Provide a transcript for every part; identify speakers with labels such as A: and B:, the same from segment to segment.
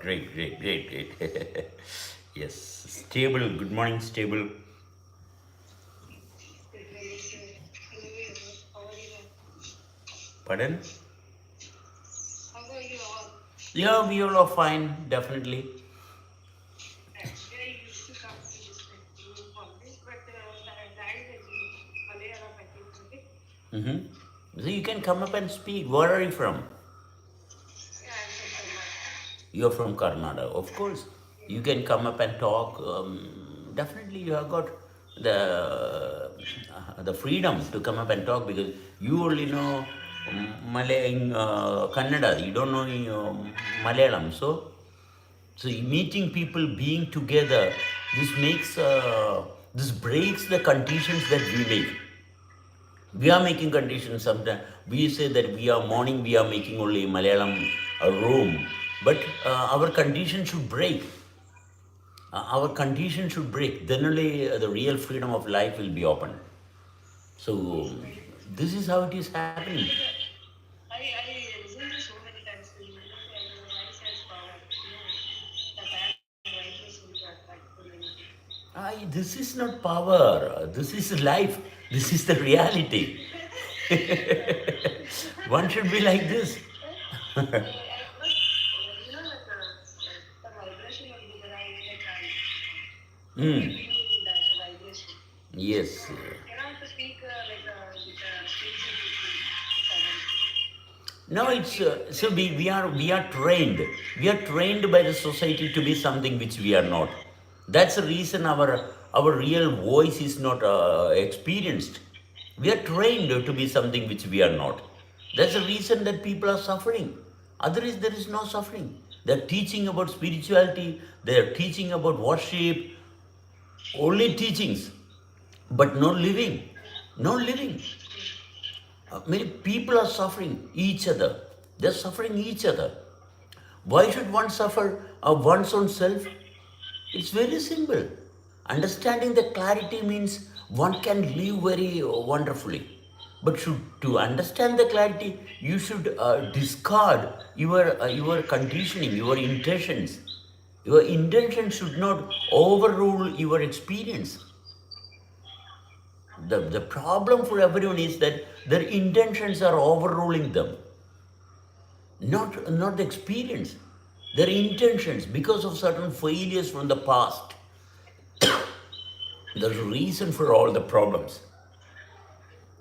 A: Great. Yes, stable. Good morning, stable. Pardon? Yeah, we all are fine, definitely. Mm-hmm. So you can come up and speak. Where are you from? You're from Karnataka, of course. You can come up and talk. Definitely, you have got the freedom to come up and talk because you only know Malay, Kannada. You don't know Malayalam. So meeting people, being together, this makes this breaks the conditions that we make. We are making conditions sometimes. We say that we are morning, we are making only Malayalam room, but our condition should break. Our condition should break. Then only the real freedom of life will be open. So this is how it is happening. This is not power. This is life. This is the reality. One should be like this. Mm. Yes. No, it's so we are trained by the society to be something which we are not. That's the reason our real voice is not experienced. We are trained to be something which we are not. That's the reason that people are suffering. Otherwise, there is no suffering. They're teaching about spirituality. They're teaching about worship. Only teachings, but no living. No living. Many people are suffering each other. They're suffering each other. Why should one suffer one's own self? It's very simple. Understanding the clarity means one can live very wonderfully. But to understand the clarity, you should discard your conditioning, your intentions. Your intention should not overrule your experience. The problem for everyone is that their intentions are overruling them, not the experience. Their intentions, because of certain failures from the past, there's a reason for all the problems.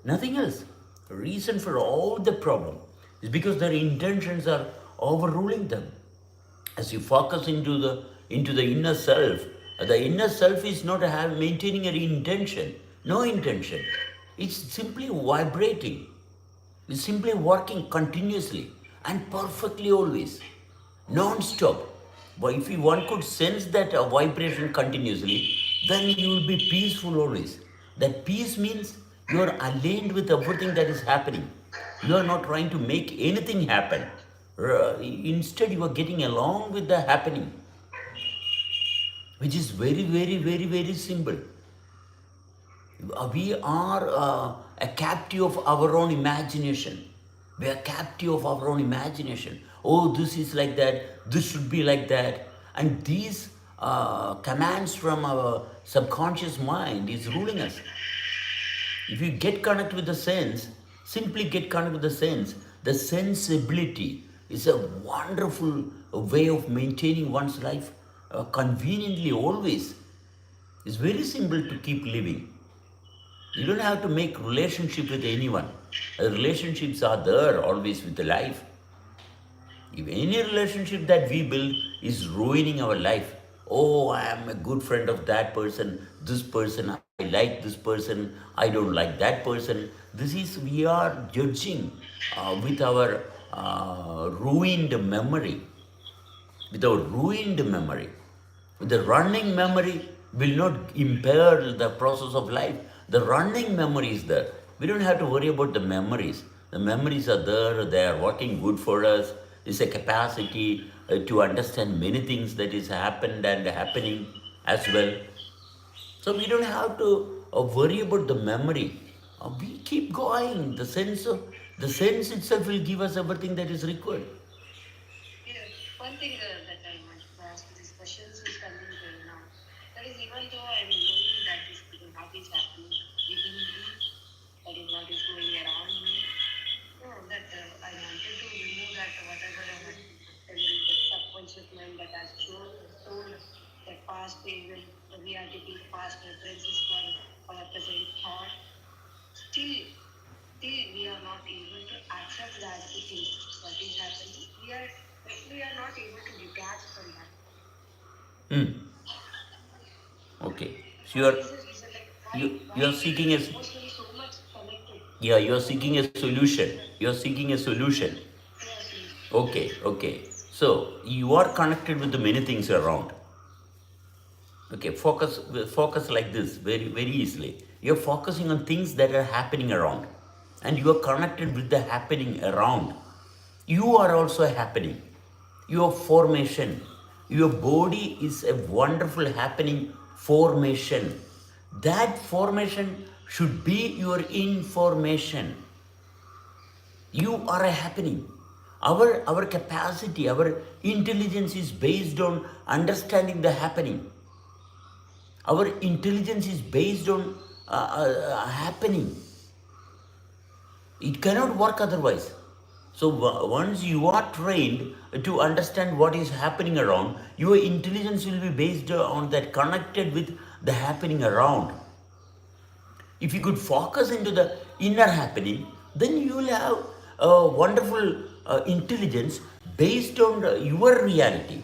A: Nothing else. The reason for all the problem is because their intentions are overruling them. As you focus into the inner self, the inner self is not maintaining an intention, no intention. It's simply vibrating. It's simply working continuously and perfectly always, non-stop. But if one could sense that vibration continuously, then you will be peaceful always. That peace means you are aligned with everything that is happening. You are not trying to make anything happen. Instead, you are getting along with the happening, which is very simple. We are a captive of our own imagination. We are captive of our own imagination. Oh, this is like that, this should be like that. And these commands from our subconscious mind is ruling us. If you get connected with the sense, simply get connected with the sense. The sensibility is a wonderful way of maintaining one's life conveniently always. It's very simple to keep living. You don't have to make relationship with anyone. Relationships are there always with the life. If any relationship that we build is ruining our life, oh, I am a good friend of that person, this person, I like this person, I don't like that person. This is, we are judging with our ruined memory. With our ruined memory. The running memory will not impair the process of life. The running memory is there. We don't have to worry about the memories. The memories are there, they are working good for us. It's a capacity to understand many things that is happened and happening as well. So we don't have to worry about the memory. We keep going. The sense itself will give us everything that is required. Hmm. Okay. So you're seeking a, yeah, you're seeking a solution. You're seeking a solution. Okay, okay. So you are connected with the many things around. Okay, focus like this very easily. You're focusing on things that are happening around, and you are connected with the happening around. You are also happening. Your formation, your body is a wonderful happening formation. That formation should be your information. You are a happening. Our capacity, our intelligence is based on understanding the happening. Our intelligence is based on happening. It cannot work otherwise. So once you are trained to understand what is happening around, your intelligence will be based on that, connected with the happening around. If you could focus into the inner happening, then you will have a wonderful intelligence based on your reality.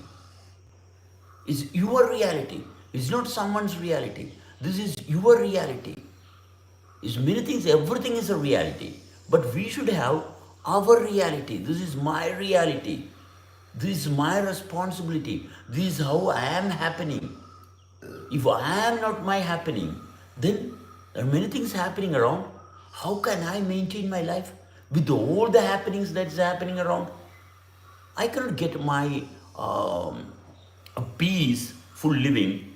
A: It's your reality. It's not someone's reality. This is your reality. Is many things, everything is a reality. But we should have our reality. This is my reality. This is my responsibility. This is how I am happening. If I am not my happening, then there are many things happening around. How can I maintain my life with all the happenings that's happening around? I cannot get my peaceful living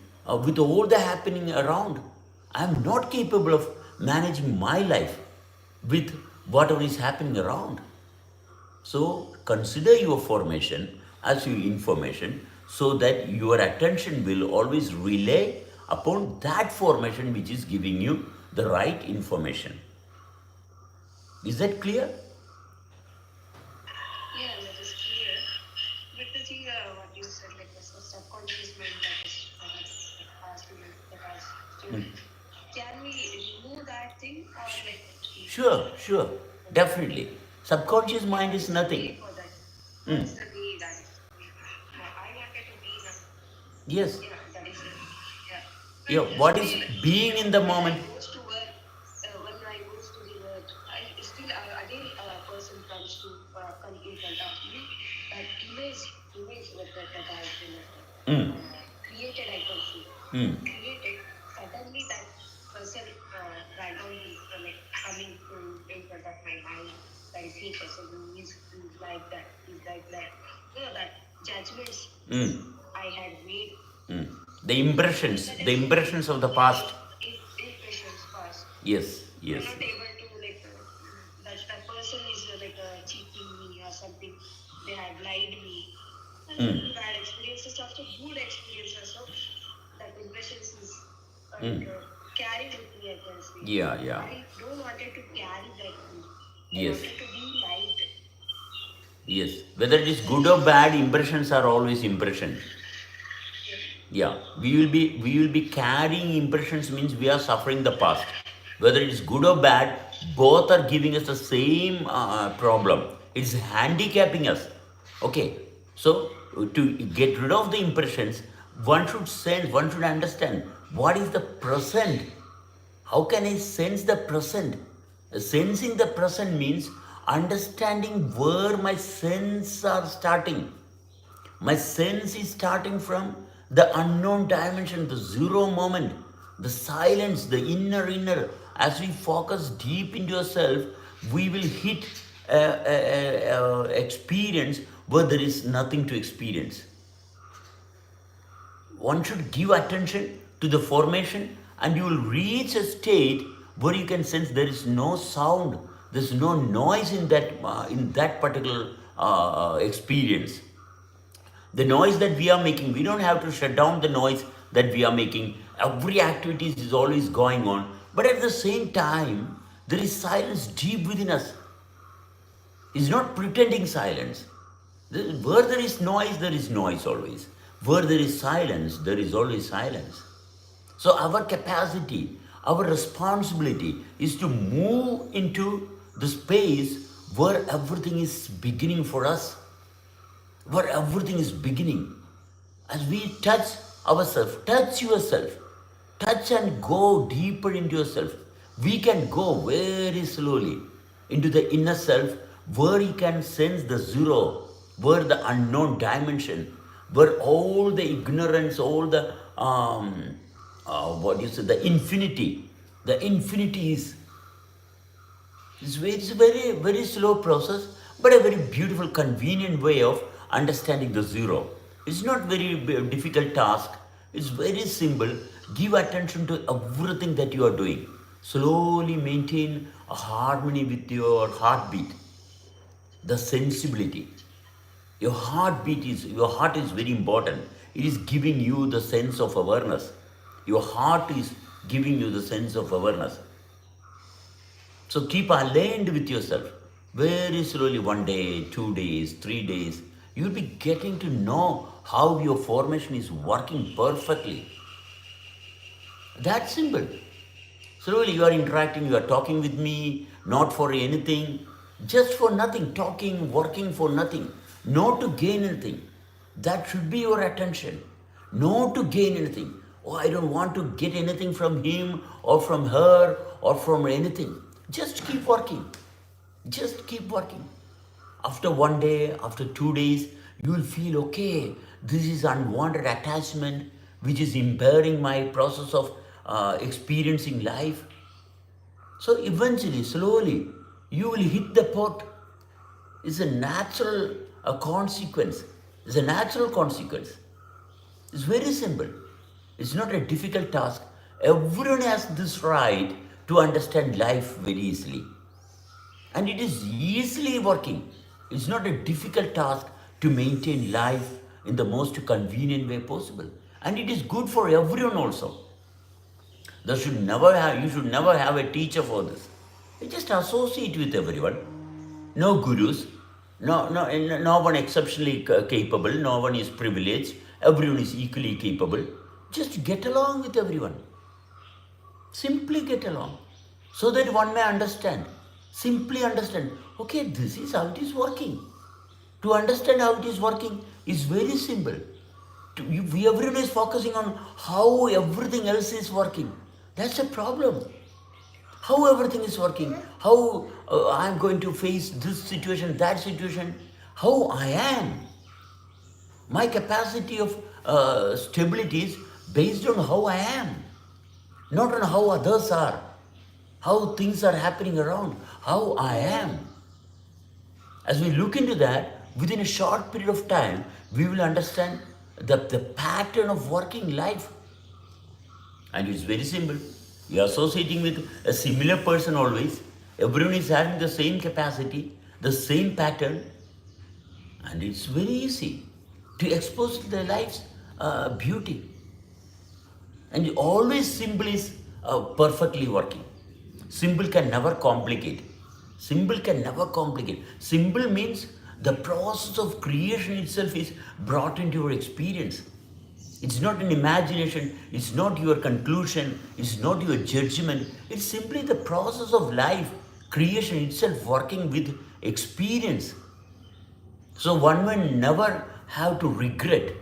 A: with all the happening around. I am not capable of managing my life with whatever is happening around. So consider your formation as your information, so that your attention will always relay upon that formation which is giving you the right information. Is that clear? Sure, sure, definitely. Subconscious mind is nothing. Mm. Yes. Yeah, what is being in the moment? Mm. Mm. Mm. Mm. The impressions of the past. Yes, yes. Mm. Mm. Yeah, yeah. Yes. Yes. Whether it is good or bad, impressions are always impressions. Yeah, we will be carrying impressions, means we are suffering the past. Whether it is good or bad, both are giving us the same problem. It's handicapping us. Okay, so to get rid of the impressions, one should sense, one should understand what is the present. How can I sense the present? Sensing the present means understanding where my senses are starting. My sense is starting from the unknown dimension, the zero moment, the silence, the inner. As we focus deep into yourself, we will hit a experience where there is nothing to experience. One should give attention to the formation, and you will reach a state where you can sense there is no sound, there's no noise in that particular experience. The noise that we are making, we don't have to shut down the noise that we are making. Every activity is always going on, but at the same time there is silence deep within us. It's not pretending silence. Where there is noise, there is noise always. Where there is silence, there is always silence. So our capacity, our responsibility is to move into the space where everything is beginning for us, where everything is beginning. As we touch ourselves, touch yourself, touch and go deeper into yourself. We can go very slowly into the inner self where you can sense the zero, where the unknown dimension, where all the ignorance, all the the infinity is. It's a very, very slow process, but a very beautiful, convenient way of understanding the zero. It's not very difficult task. It's very simple. Give attention to everything that you are doing. Slowly maintain a harmony with your heartbeat, the sensibility. Your heart is very important. It is giving you the sense of awareness. Your heart is giving you the sense of awareness. So keep aligned with yourself. Very slowly, 1 day, 2 days, 3 days, you'll be getting to know how your formation is working perfectly. That's simple. Slowly you are interacting, you are talking with me, not for anything, just for nothing, talking, working for nothing, not to gain anything. That should be your attention. Not to gain anything. Oh, I don't want to get anything from him or from her or from anything. Just keep working. Just keep working. After 1 day, after 2 days, you will feel okay. This is unwanted attachment which is impairing my process of experiencing life. So eventually, slowly, you will hit the pot. It's a natural consequence. It's a natural consequence. It's very simple. It's not a difficult task. Everyone has this right to understand life very easily. And it is easily working. It's not a difficult task to maintain life in the most convenient way possible. And it is good for everyone also. You should never have a teacher for this. You just associate with everyone. No gurus, no one exceptionally capable, no one is privileged, everyone is equally capable. Just get along with everyone. Simply get along. So that one may understand. Simply understand. Okay, this is how it is working. To understand how it is working is very simple. Everyone is focusing on how everything else is working. That's a problem. How everything is working, how I'm going to face this situation, that situation, how I am. My capacity of stability is based on how I am, not on how others are, how things are happening around, how I am. As we look into that, within a short period of time, we will understand the pattern of working life. And it's very simple. You are associating with a similar person always. Everyone is having the same capacity, the same pattern. And it's very easy to expose their life's beauty. And always simple is perfectly working. Simple can never complicate. Simple can never complicate. Simple means the process of creation itself is brought into your experience. It's not an imagination, it's not your conclusion, it's not your judgment. It's simply the process of life, creation itself working with experience. So one will never have to regret.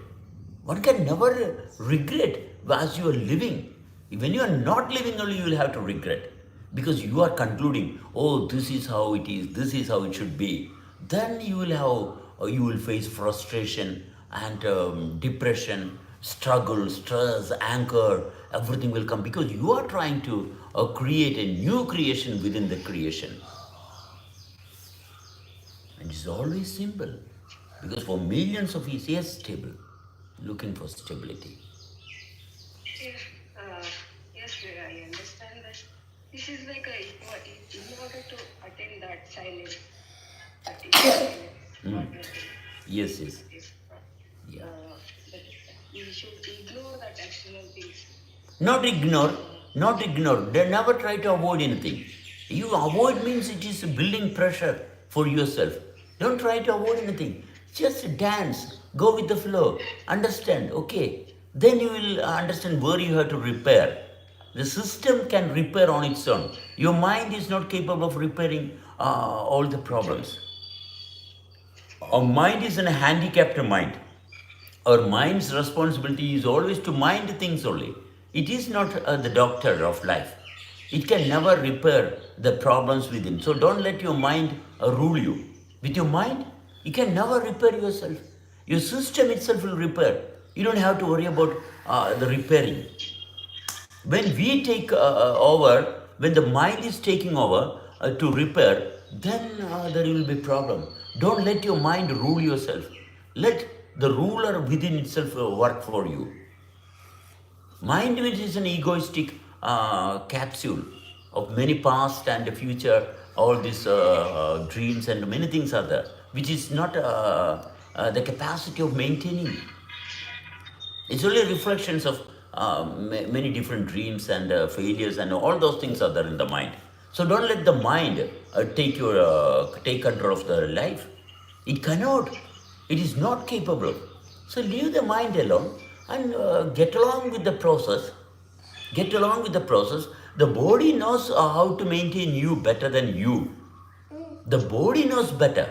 A: One can never regret as you are living. When you are not living only, you will have to regret. Because you are concluding, oh, this is how it is, this is how it should be. Then you will face frustration and depression, struggle, stress, anger, everything will come because you are trying to create a new creation within the creation. And it's always simple because for millions of years, yes, stable, looking for stability.
B: Yes, yes, I understand that. This is like in order to attain that silence, that is silence, what we are doing.
A: Yes, yes.
B: Is,
A: Yeah.
B: that we should ignore that external things.
A: Not ignore, not ignore. They never try to avoid anything. You avoid means it is building pressure for yourself. Don't try to avoid anything. Just dance, go with the flow, understand, okay. Then you will understand where you have to repair. The system can repair on its own. Your mind is not capable of repairing all the problems. Our mind is a handicapped mind. Our mind's responsibility is always to mind things only. It is not the doctor of life. It can never repair the problems within. So don't let your mind rule you. With your mind, you can never repair yourself. Your system itself will repair. You don't have to worry about the repairing. When we take over, when the mind is taking over to repair, then there will be problem. Don't let your mind rule yourself. Let the ruler within itself work for you. Mind which is an egoistic capsule of many past and future, all these dreams and many things are there, which is not the capacity of maintaining. It's only reflections of many different dreams and failures and all those things are there in the mind. So don't let the mind take control of the life. It cannot. It is not capable. So leave the mind alone and get along with the process. Get along with the process. The body knows how to maintain you better than you. The body knows better.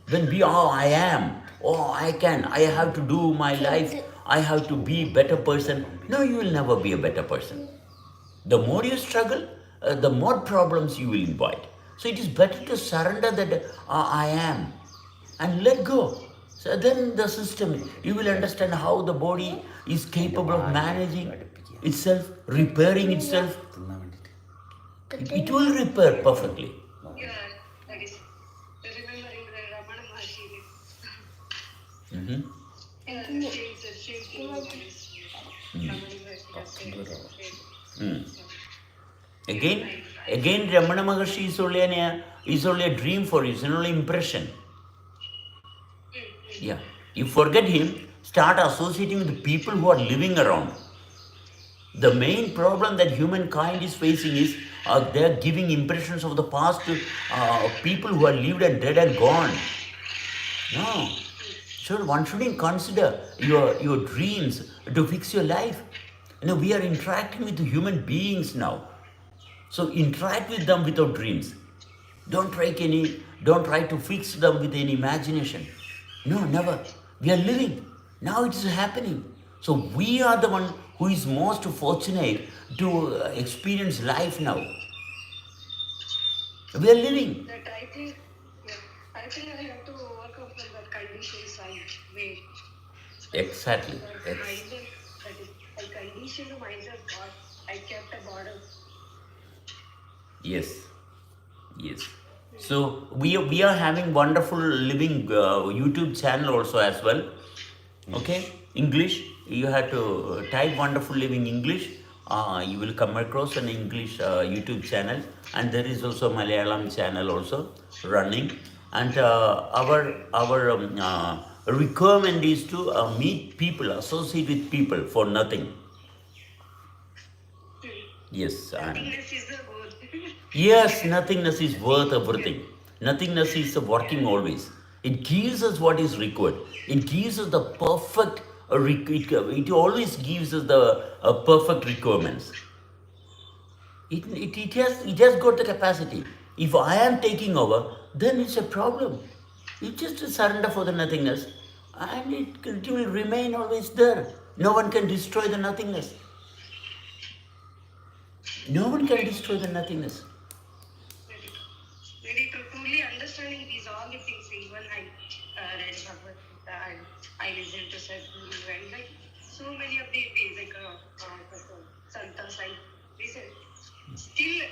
A: When we, oh, I am, oh, I can, I have to do my life, I have to be a better person. No, you will never be a better person. The more you struggle, the more problems you will invite. So it is better to surrender that I am and let go. So then the system, you will understand how the body is capable of managing itself, repairing itself. It will repair perfectly.
B: Yeah, that is remembering the Ramana Maharshi.
A: Mm-hmm.
B: Yeah, same
A: Again, Ramana Maharshi is only a dream for you, it's only impression. Yeah. You forget him, start associating with the people who are living around. The main problem that humankind is facing is they are giving impressions of the past to people who are lived and dead and gone. No. So one shouldn't consider your dreams to fix your life. We are interacting with human beings now. So interact with them without dreams. Don't try to fix them with any imagination. No, never. We are living. Now it is happening. So we are the one who is most fortunate to experience life now. We are living.
B: That I think I have to overcome from that conditioned side way.
A: Exactly.
B: Mindset, that is, I conditioned myself, I kept a border.
A: Yes. So we are having wonderful living YouTube channel also as well. Okay, English. You have to type wonderful living English. You will come across an English YouTube channel, and there is also Malayalam channel also running. And our requirement is to meet people, associate with people for nothing. Yes, and
B: Nothingness is the goal.
A: yes, nothingness is worth everything. Nothingness is working always. It gives us what is required. It gives us the perfect. It always gives us the perfect requirements. It has got the capacity. If I am taking over, then it's a problem. You just surrender for the nothingness, and it will remain always there. No one can destroy the nothingness. No one can destroy the nothingness.
B: Very true. Truly understanding these all the things, even I read Bhagavad Gita and I listened to Sadhguru and like so many of the things like Santas I listen. Still,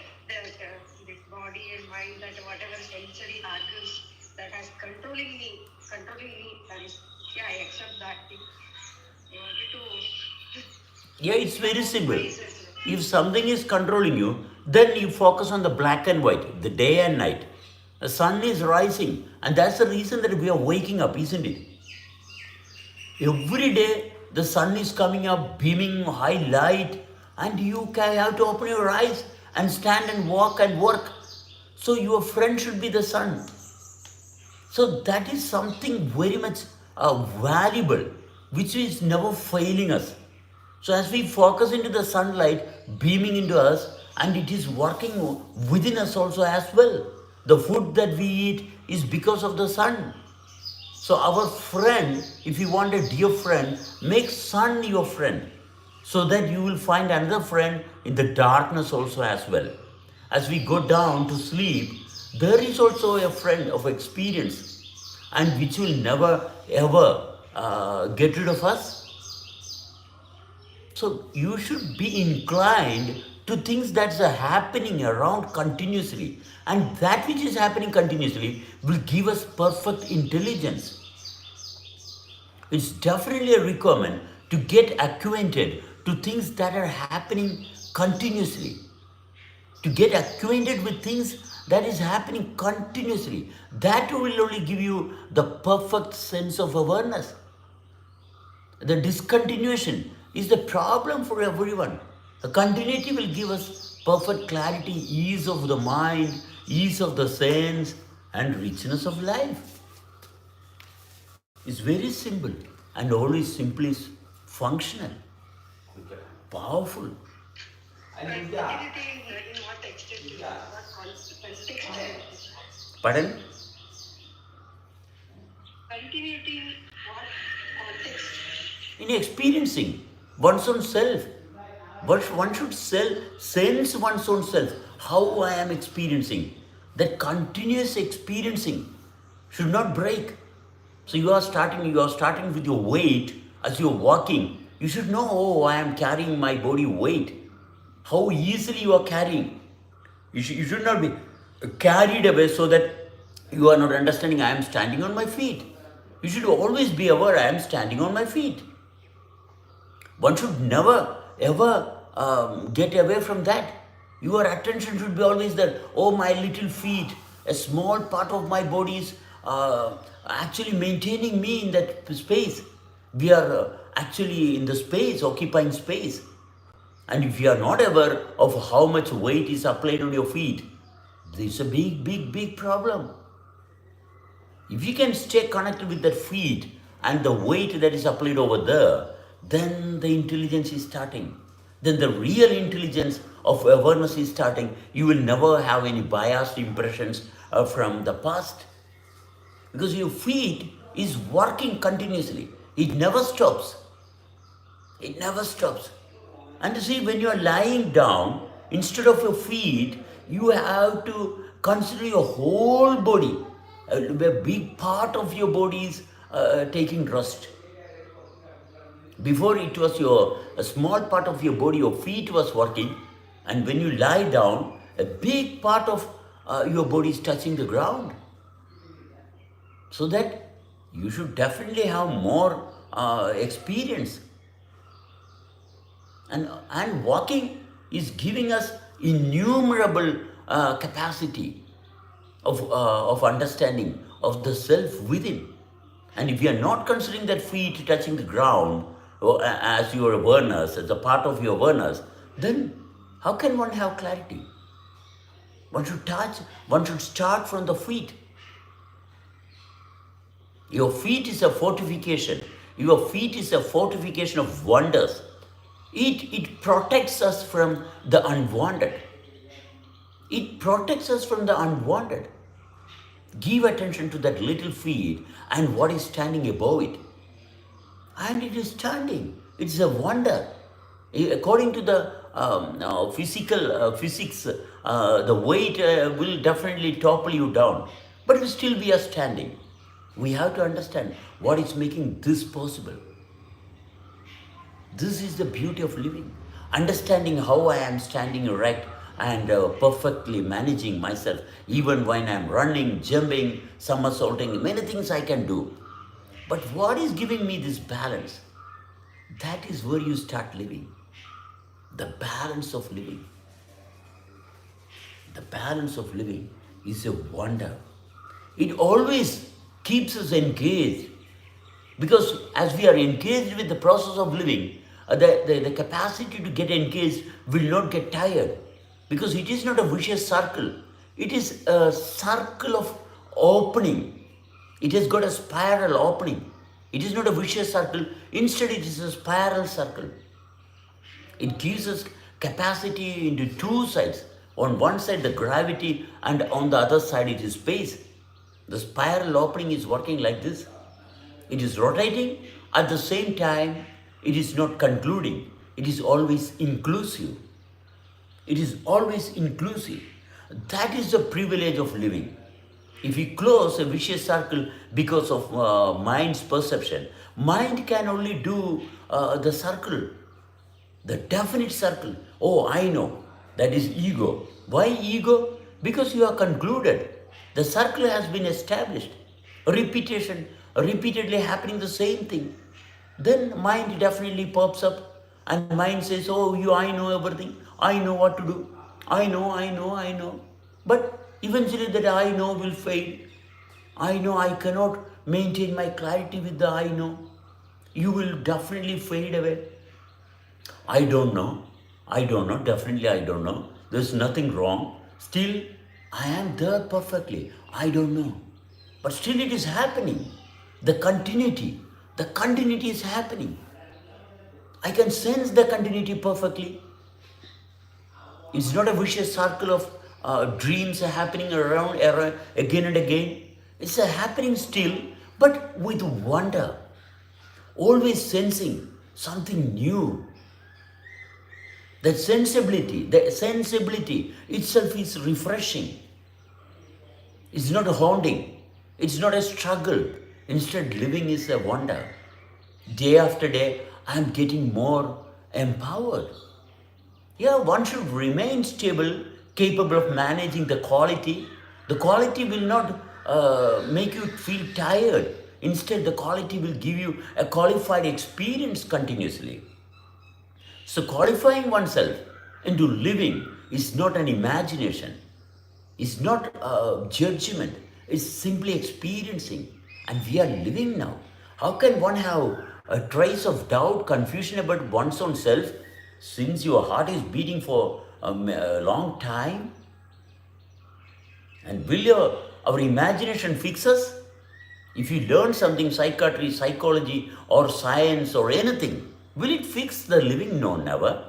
B: this body and mind, that whatever sensory organs that has controlling me, that is, yeah, I accept that thing. I wanted to.
A: Yeah, it's very simple. If something is controlling you, then you focus on the black and white, the day and night. The sun is rising, and that's the reason that we are waking up, isn't it? Every day, the sun is coming up, beaming high light, and you have to open your eyes and stand and walk and work. So your friend should be the sun. So that is something very much valuable, which is never failing us. So as we focus into the sunlight beaming into us, and it is working within us also as well. The food that we eat is because of the sun. So our friend, if you want a dear friend, make sun your friend, so that you will find another friend in the darkness also as well. As we go down to sleep, there is also a friend of experience, and which will never ever get rid of us. So you should be inclined to things that are happening around continuously. And that which is happening continuously will give us perfect intelligence. It's definitely a requirement to get acquainted to things that are happening continuously. To get acquainted with things that is happening continuously. That will only give you the perfect sense of awareness. The discontinuation is the problem for everyone. The continuity will give us perfect clarity, ease of the mind, ease of the sense, and richness of life. It's very simple, and always simply functional, powerful.
B: Continuity in what extent, what context?
A: Pardon?
B: Continuity in what context?
A: In experiencing one's own self. One should sense one's own self, how I am experiencing. That continuous experiencing should not break. So you are starting with your weight as you're walking. You should know, oh, I am carrying my body weight. How easily you are carrying. You should not be carried away so that you are not understanding I am standing on my feet. You should always be aware I am standing on my feet. One should never ever get away from that. Your attention should be always there. Oh, my little feet, a small part of my body is actually maintaining me in that space. We are actually in the space, occupying space. And if you are not aware of how much weight is applied on your feet, there's a big problem. If you can stay connected with that feet and the weight that is applied over there, then the intelligence is starting. Then the real intelligence of awareness is starting. You will never have any biased impressions from the past. Because your feet is working continuously. It never stops. It never stops. And you see, when you are lying down, instead of your feet, you have to consider your whole body. A big part of your body is taking rest. Before it was a small part of your body, your feet was working, and when you lie down, a big part of your body is touching the ground. So that you should definitely have more experience. And walking is giving us innumerable capacity of understanding of the self within. And if you are not considering that feet touching the ground as your awareness, as a part of your awareness, then how can one have clarity? One should start from the feet. Your feet is a fortification. Your feet is a fortification of wonders. It protects us from the unwanted. It protects us from the unwanted. Give attention to that little feet and what is standing above it. And it is standing. It's a wonder. According to the physics, the weight will definitely topple you down. But still we are standing. We have to understand what is making this possible. This is the beauty of living. Understanding how I am standing erect and perfectly managing myself, even when I am running, jumping, somersaulting, many things I can do. But what is giving me this balance? That is where you start living. The balance of living. The balance of living is a wonder. It always keeps us engaged. Because as we are engaged with the process of living, the capacity to get engaged will not get tired. Because it is not a vicious circle. It is a circle of opening. It has got a spiral opening. It is not a vicious circle. Instead, it is a spiral circle. It gives us capacity into two sides. On one side the gravity and on the other side it is space. The spiral opening is working like this. It is rotating, at the same time it is not concluding. It is always inclusive. It is always inclusive. That is the privilege of living. If we close a vicious circle because of mind's perception, mind can only do the circle, the definite circle. Oh, I know. That is ego. Why ego? Because you are concluded. The circle has been established. Repetition, repeatedly happening the same thing. Then mind definitely pops up and mind says, oh, I know everything. I know what to do. I know. But eventually that I know will fade. I know I cannot maintain my clarity with the I know. You will definitely fade away. I don't know. Definitely I don't know. There's nothing wrong. Still, I am there perfectly. I don't know. But still it is happening. The continuity is happening. I can sense the continuity perfectly. It's not a vicious circle of dreams happening around again and again. It's happening still, but with wonder. Always sensing something new. The sensibility itself is refreshing. It's not haunting. It's not a struggle. Instead, living is a wonder. Day after day, I'm getting more empowered. Yeah, one should remain stable, capable of managing the quality. The quality will not make you feel tired. Instead, the quality will give you a qualified experience continuously. So qualifying oneself into living is not an imagination. It's not a judgment. It's simply experiencing. And we are living now. How can one have a trace of doubt, confusion about one's own self since your heart is beating for a long time? And will our imagination fix us? If you learn something, psychiatry, psychology, or science, or anything, will it fix the living? No, never.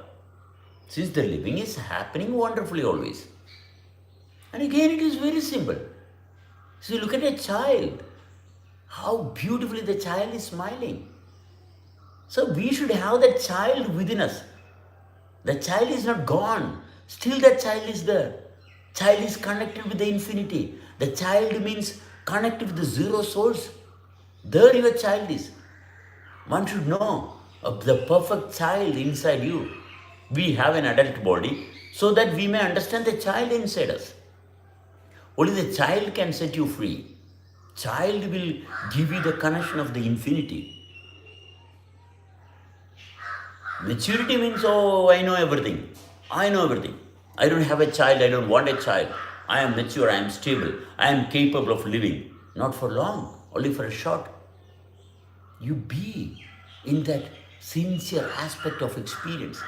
A: Since the living is happening wonderfully always. And again, it is very simple. See, look at a child. How beautifully the child is smiling. So we should have that child within us. The child is not gone. Still that child is there. Child is connected with the infinity. The child means connected with the zero source. There your child is. One should know of the perfect child inside you. We have an adult body so that we may understand the child inside us. Only the child can set you free. Child will give you the connection of the infinity. Maturity means, oh, I know everything. I don't have a child. I don't want a child. I am mature. I am stable. I am capable of living. Not for long, only for a short. You be in that sincere aspect of experience.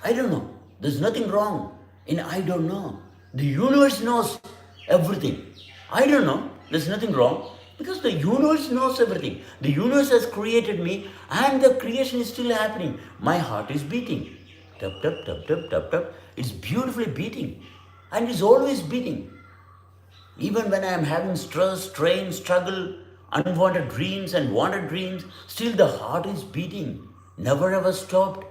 A: I don't know. There's nothing wrong in I don't know. The universe knows everything. I don't know. There's nothing wrong because the universe knows everything. The universe has created me and the creation is still happening. My heart is beating. Tap, tap, tap, tap, tap, tap. It's beautifully beating and it's always beating. Even when I am having stress, strain, struggle, unwanted dreams and wanted dreams, still the heart is beating. Never ever stopped.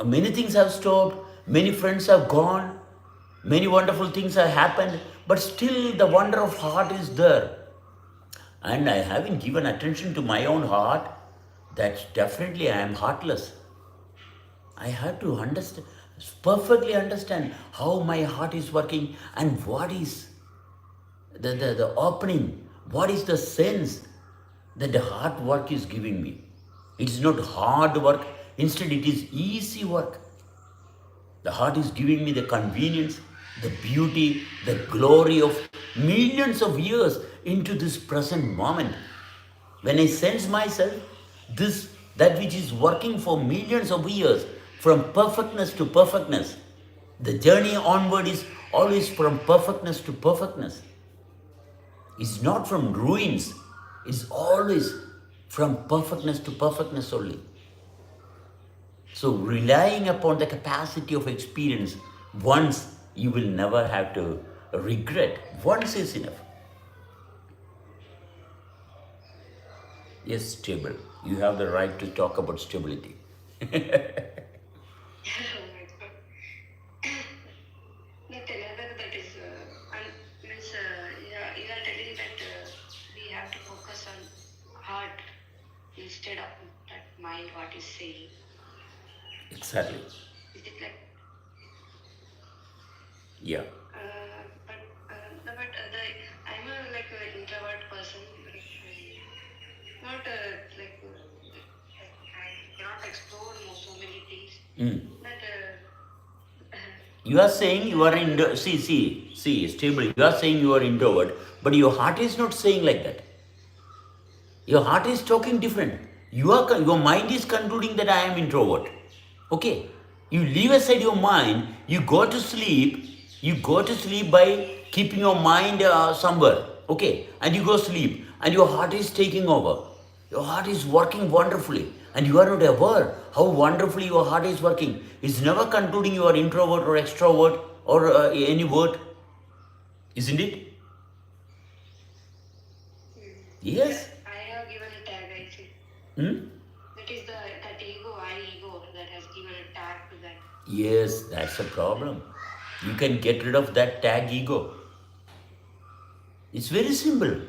A: Many things have stopped. Many friends have gone. Many wonderful things have happened. But still the wonder of heart is there. And I haven't given attention to my own heart. That definitely I am heartless. I have to perfectly understand how my heart is working and what is the opening, what is the sense that the hard work is giving me. It is not hard work, instead it is easy work. The heart is giving me the convenience, the beauty, the glory of millions of years into this present moment. When I sense myself, that which is working for millions of years, from perfectness to perfectness, the journey onward is always from perfectness to perfectness. It's not from ruins, it's always from perfectness to perfectness only. So relying upon the capacity of experience Once, you will never have to regret. Once is enough. Yes, stable. You have the right to talk about stability.
B: Oh my God. But another that is, means, yeah, you are telling that we have to focus on heart instead of that mind, what is saying.
A: Exactly.
B: Is it like,
A: Yeah.
B: but I'm a like an introvert person, like, not I cannot explore so many things.
A: Mm.
B: But
A: You are saying you are
B: the
A: see, stable. You are saying you are introvert, but your heart is not saying like that. Your heart is talking different. Your mind is concluding that I am introvert. Okay. You leave aside your mind. You go to sleep. You go to sleep by keeping your mind somewhere. Okay. And you go sleep. And your heart is taking over. Your heart is working wonderfully. And you are not aware how wonderfully your heart is working. It's never concluding you are introvert or extrovert or any word. Isn't it?
B: yeah,
A: Yes.
B: I have given a tag, I think.
A: Hmm?
B: That is that ego that has given a tag to that.
A: Yes, that's a problem. You can get rid of that tag ego. It's very simple.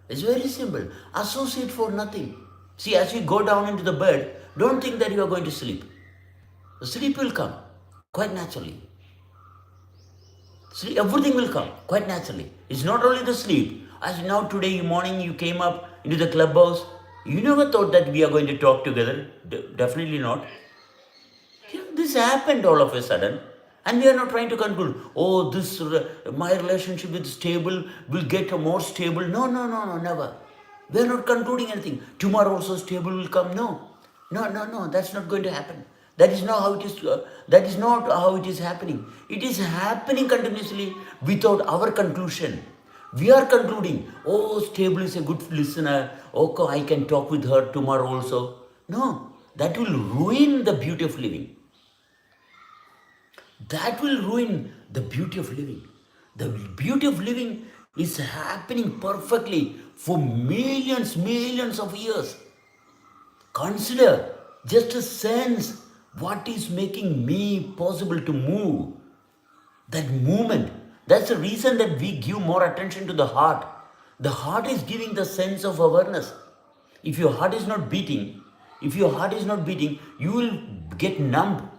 A: It's very simple. Associate for nothing. See, as you go down into the bed, don't think that you are going to sleep. The sleep will come quite naturally. Sleep, everything will come quite naturally. It's not only the sleep. As now today morning you came up into the clubhouse, you never thought that we are going to talk together. Definitely not.
B: Right,
A: Yeah,
B: right.
A: this happened all of a sudden, and we are not trying to conclude. Oh, my relationship is stable will get more stable. No, no, no, no, never. We are not concluding anything. Tomorrow also stable will come. No, no, no, no. That's not going to happen. That is not how it is. That is not how it is happening. It is happening continuously without our conclusion. We are concluding. Oh, stable is a good listener. Okay, I can talk with her tomorrow also. No, that will ruin the beauty of living. That will ruin the beauty of living. The beauty of living is happening perfectly for millions of years. Consider just a sense what is making me possible to move. That movement. That's the reason that we give more attention to the heart. The heart is giving the sense of awareness. If your heart is not beating, you will get numb.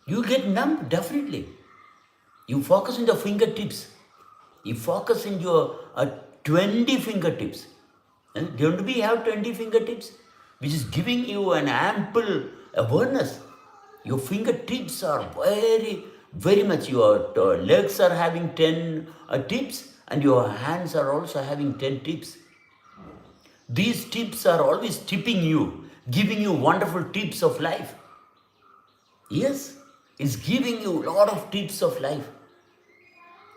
A: You get numb, definitely. You focus on the fingertips. You focus in your 20 fingertips. And don't we have 20 fingertips? Which is giving you an ample awareness. Your fingertips are very much, your legs are having 10 tips, and your hands are also having 10 tips. These tips are always tipping you, giving you wonderful tips of life. Yes, it's giving you a lot of tips of life.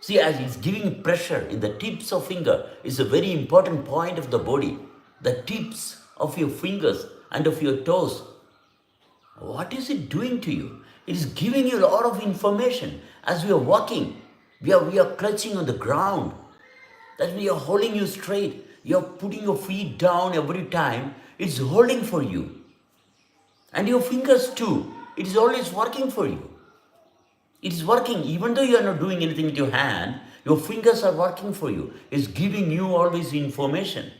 A: See, as it's giving pressure in the tips of finger is a very important point of the body. The tips of your fingers and of your toes. What is it doing to you? It is giving you a lot of information. As we are walking, we are clutching on the ground. That we are holding you straight. You are putting your feet down every time. It's holding for you. And your fingers too. It is always working for you. It is working, even though you are not doing anything with your hand, your fingers are working for you. It's giving you always information.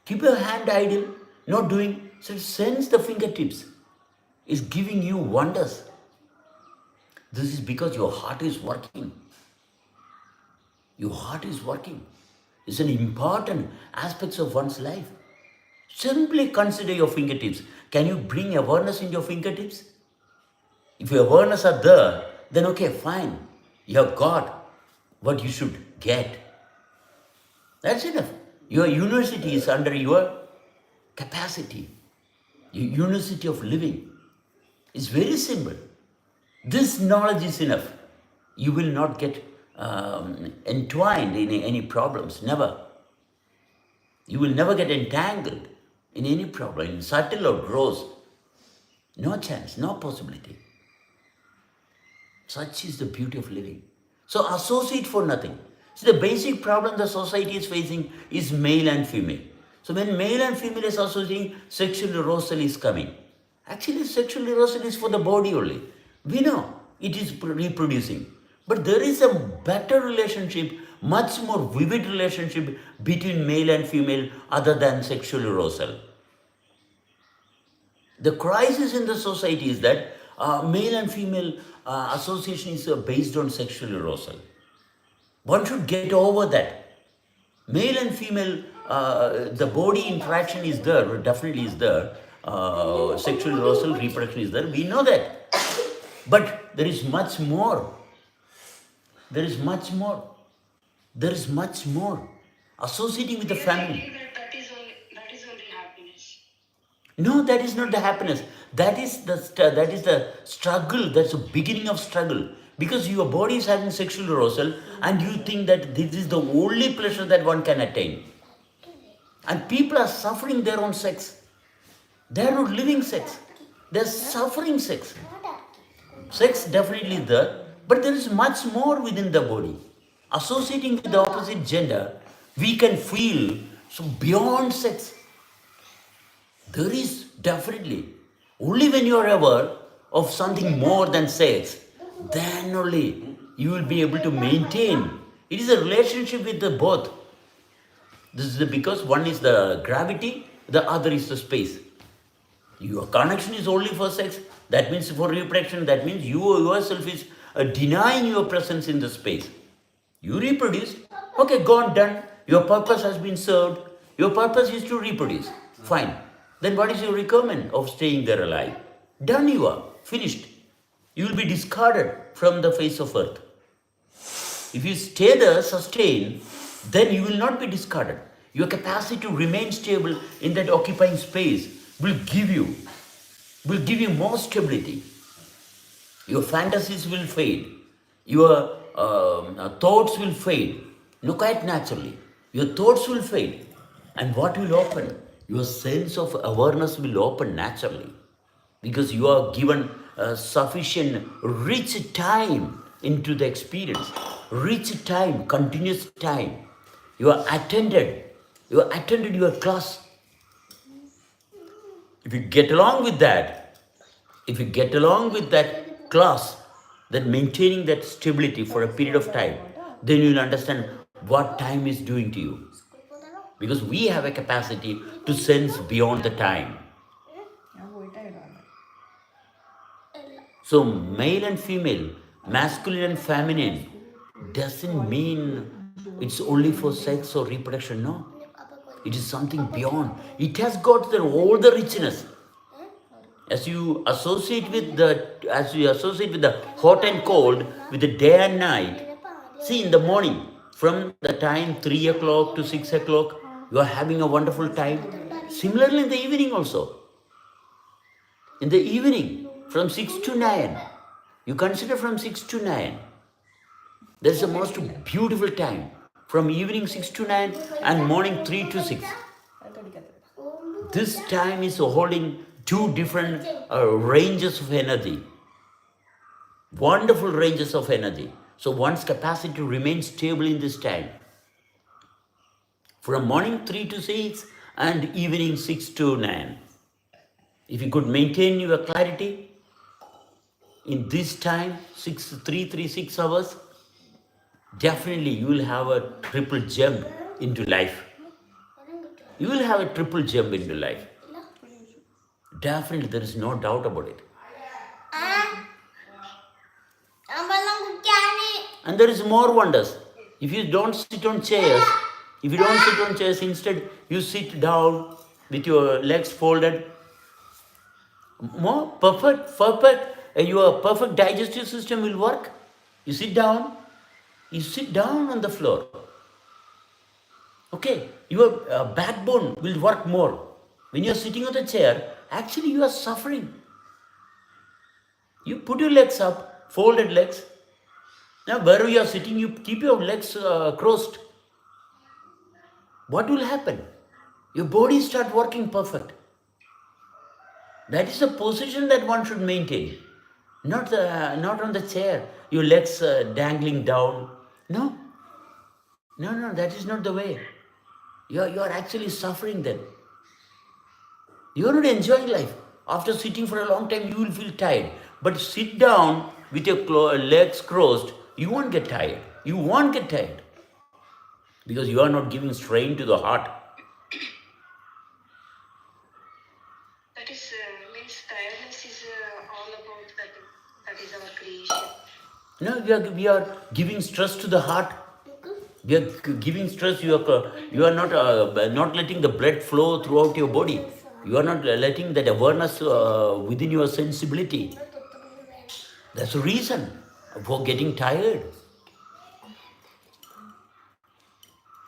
A: Keep your hand idle, not doing, so sense the fingertips. It's giving you wonders. This is because your heart is working. Your heart is working. It's an important aspect of one's life. Simply consider your fingertips. Can you bring awareness in your fingertips? If your awareness are there, then okay, fine. You have got what you should get. That's enough. Your university is under your capacity. Your university of living. It's very simple. This knowledge is enough. You will not get entwined in any problems. Never. You will never get entangled in any problem, in subtle or gross. No chance, no possibility. Such is the beauty of living. So associate for nothing. See, the basic problem the society is facing is male and female. So when male and female is associating, sexual arousal is coming. Actually, sexual arousal is for the body only. We know it is reproducing. But there is a better relationship, much more vivid relationship between male and female other than sexual arousal. The crisis in the society is that male and female association is based on sexual arousal. One should get over that. Male and female, the body interaction is there, definitely is there. Sexual arousal, reproduction is there. We know that. But there is much more. There is much more. There is much more. Associating with the
B: Yes, I
A: family.
B: believe that is only happiness.
A: No, that is not the happiness. That is the struggle. That's the beginning of struggle. Because your body is having sexual arousal, and you think that this is the only pleasure that one can attain. And people are suffering their own sex. They are not living sex. They are suffering sex. Sex definitely is there, but there is much more within the body. Associating with the opposite gender, we can feel so beyond sex. There is definitely. Only when you are aware of something more than sex, then only you will be able to maintain. It is a relationship with the both. This is because one is the gravity, the other is the space. Your connection is only for sex. That means for reproduction. That means you yourself is denying your presence in the space. You reproduce. Okay, gone, done. Your purpose has been served. Your purpose is to reproduce. Fine. Then what is your requirement of staying there alive? Done you are. Finished. You will be discarded from the face of earth. If you stay there, sustain, then you will not be discarded. Your capacity to remain stable in that occupying space will give you more stability. Your fantasies will fade. Your thoughts will fade. No, quite naturally. Your thoughts will fade. And what will open? Your sense of awareness will open naturally. Because you are given sufficient rich time into the experience. Rich time, continuous time. You are attended your class. If you get along with that, class, then maintaining that stability for a period of time, then you will understand what time is doing to you. Because we have a capacity to sense beyond the time. So male and female, masculine and feminine, doesn't mean it's only for sex or reproduction. No, it is something beyond. It has got all the richness. As you associate with the hot and cold, with the day and night. See, in the morning, from the time 3 o'clock to 6 o'clock, you are having a wonderful time. Similarly, in the evening also. In the evening, from 6 to 9, you consider from 6 to 9. That's the most beautiful time. From evening 6 to 9 and morning 3 to 6. This time is holding two different ranges of energy. Wonderful ranges of energy. So one's capacity to remain stable in this time. From morning 3 to 6 and evening 6 to 9. If you could maintain your clarity in this time, 6 hours, definitely you will have a triple jump into life. You will have a triple jump into life. Definitely, there is no doubt about it. And there is more wonders. If you don't sit on chairs, instead you sit down with your legs folded. More perfect, your perfect digestive system will work. You sit down on the floor. Okay, your backbone will work more. When you are sitting on the chair, actually you are suffering. You put your legs up, folded legs. Now, wherever you are sitting, you keep your legs crossed. What will happen? Your body start working perfect. That is the position that one should maintain. Not on the chair, your legs dangling down. No, no, that is not the way. You're actually suffering then. You're not enjoying life. After sitting for a long time, you will feel tired. But sit down with your legs crossed, you won't get tired. You won't get tired because you are not giving strain to the heart.
B: That is means tiredness is all about that. That is our creation.
A: No, we are giving stress to the heart. We are giving stress. You are not letting the blood flow throughout your body. You are not letting that awareness within your sensibility. That's the reason for getting tired.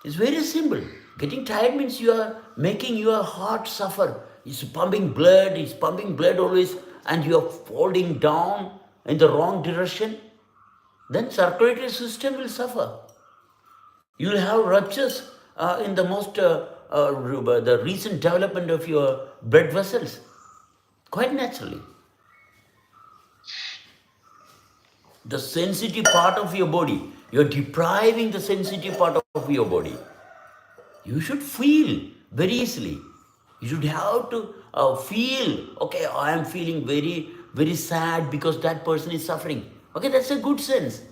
A: It's very simple. Getting tired means you are making your heart suffer. It's pumping blood always, and you are falling down in the wrong direction. Then circulatory system will suffer. You will have ruptures in the the recent development of your blood vessels, quite naturally. The sensitive part of your body, you're depriving the sensitive part of your body. You should feel very easily. You should have to feel, okay, I am feeling very, very sad because that person is suffering. Okay, that's a good sense.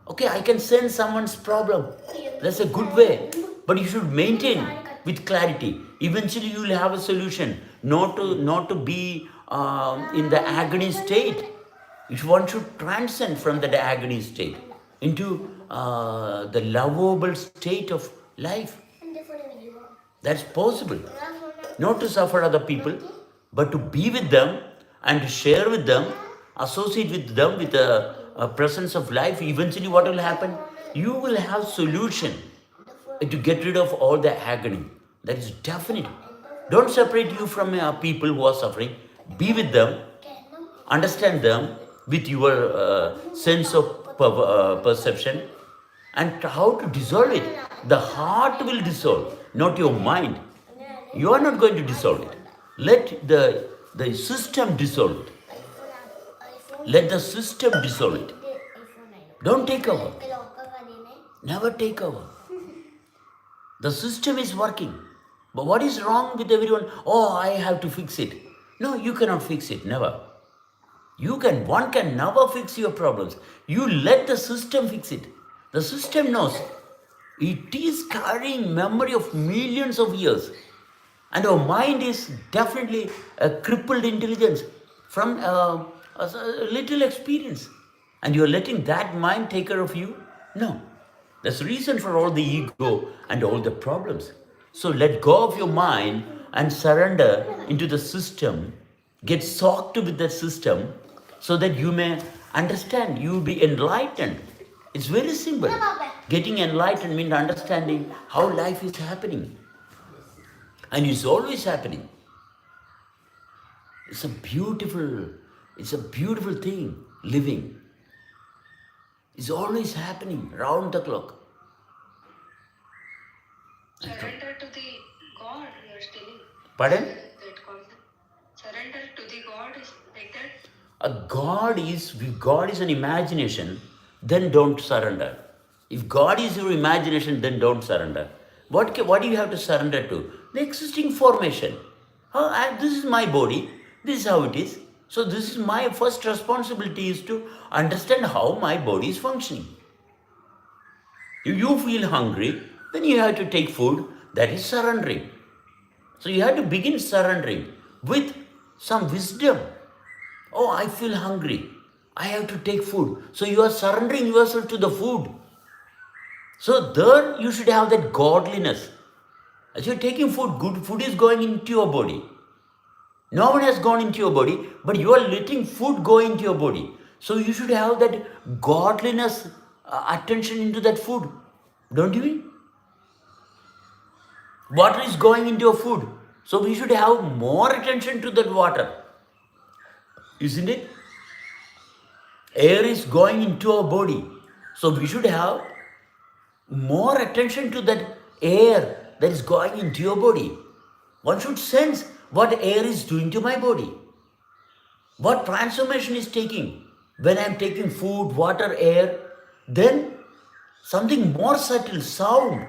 A: Okay, I can sense someone's problem. That's a good way. But you should maintain with clarity. Eventually, you will have a solution. Not to be in the agony state. One should transcend from that agony state into the lovable state of life. That's possible. Not to suffer other people, but to be with them and to share with them, associate with them with a presence of life. Eventually, what will happen? You will have solution to get rid of all the agony. That is definite. Don't separate you from people who are suffering. Be with them, understand them with your sense of perception, and how to dissolve it. The heart will dissolve, not your mind. You are not going to dissolve it. Let the system dissolve it. Let the system dissolve it. Don't take over. Never take over. The system is working. But what is wrong with everyone? Oh, I have to fix it. No, you cannot fix it. Never. One can never fix your problems. You let the system fix it. The system knows. It is carrying memory of millions of years. And our mind is definitely a crippled intelligence from a little experience. And you're letting that mind take care of you? No. That's the reason for all the ego and all the problems. So let go of your mind and surrender into the system. Get soaked with the system so that you may understand. You will be enlightened. It's very simple. Getting enlightened means understanding how life is happening. And it's always happening. It's a beautiful thing, living. It's always happening, round the clock.
B: Surrender to the God, you are telling.
A: Pardon?
B: That concept. Surrender to the God is like that.
A: If God is an imagination, then don't surrender. If God is your imagination, then don't surrender. What do you have to surrender to? The existing formation. This is my body. This is how it is. So this is my first responsibility is to understand how my body is functioning. If you feel hungry, then you have to take food. That is surrendering. So you have to begin surrendering with some wisdom. Oh, I feel hungry. I have to take food. So you are surrendering yourself to the food. So there you should have that godliness. As you're taking food, good food is going into your body. No one has gone into your body, but you are letting food go into your body. So you should have that godliness attention into that food. Don't you? Water is going into your food. So we should have more attention to that water. Isn't it? Air is going into our body. So we should have more attention to that air that is going into your body. One should sense what air is doing to my body. What transformation is taking. when I'm taking food, water, air, then something more subtle, sound.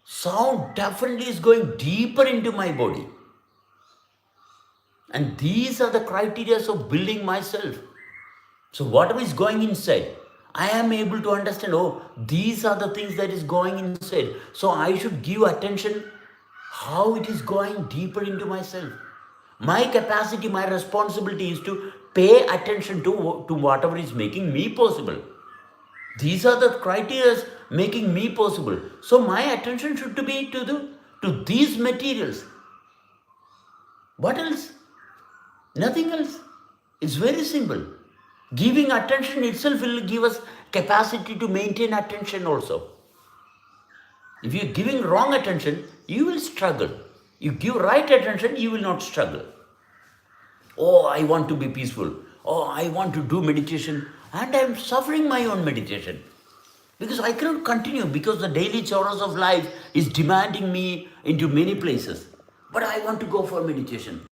A: Sound definitely is going deeper into my body. And these are the criteria of building myself. So whatever is going inside, I am able to understand, oh, these are the things that is going inside. So I should give attention how it is going deeper into myself. My capacity, my responsibility is to pay attention to whatever is making me possible. These are the criteria making me possible. So my attention should be to these materials. What else? Nothing else. It's very simple. Giving attention itself will give us capacity to maintain attention also. If you're giving wrong attention, you will struggle. You give right attention, you will not struggle. Oh, I want to be peaceful. Oh, I want to do meditation. And I'm suffering my own meditation. Because I cannot continue, because the daily chores of life is demanding me into many places. But I want to go for meditation.